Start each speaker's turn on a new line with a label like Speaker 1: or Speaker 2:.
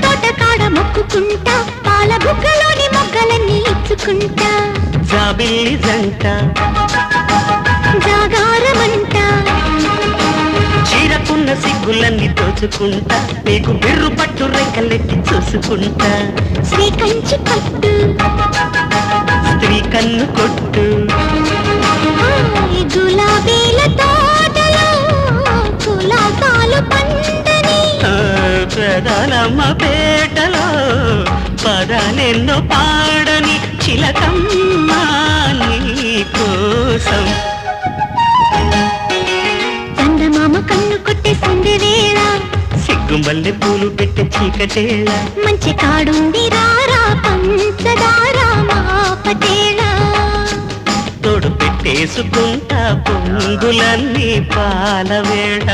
Speaker 1: తోట కాడ మొక్కుకుంటా పాల బుగ్గలోని మొగ్గలన్నీ ఇచ్చుకుంటా
Speaker 2: జాబిల్లి జంట
Speaker 1: జాగారమంట
Speaker 2: చీరకున్న సిగ్గులన్నీ దోచుకుంటా నీకు బిర్రు పట్టు రెక్కలెట్టి చూసుకుంటా
Speaker 1: శ్రీకంచి పట్టు
Speaker 2: స్త్రీ కన్ను కొట్టు
Speaker 1: గులాబీల తోటలో కులాసాలు పండని
Speaker 2: ప్రధానమ్మ పేటలో పదాలెన్నో పాడని చిలకమ్మ నీ కోసం
Speaker 1: చందమామ కన్ను కొట్టే సంధి వేళ
Speaker 2: సిగ్గుమల్లె పూలు పెట్టే చీకటేళ
Speaker 1: మంచి కాడుంది రారా పంచదారా మా పటేళ
Speaker 2: తోడు పెట్టేసుకుంటా పొంగులన్నీ పాలవేళ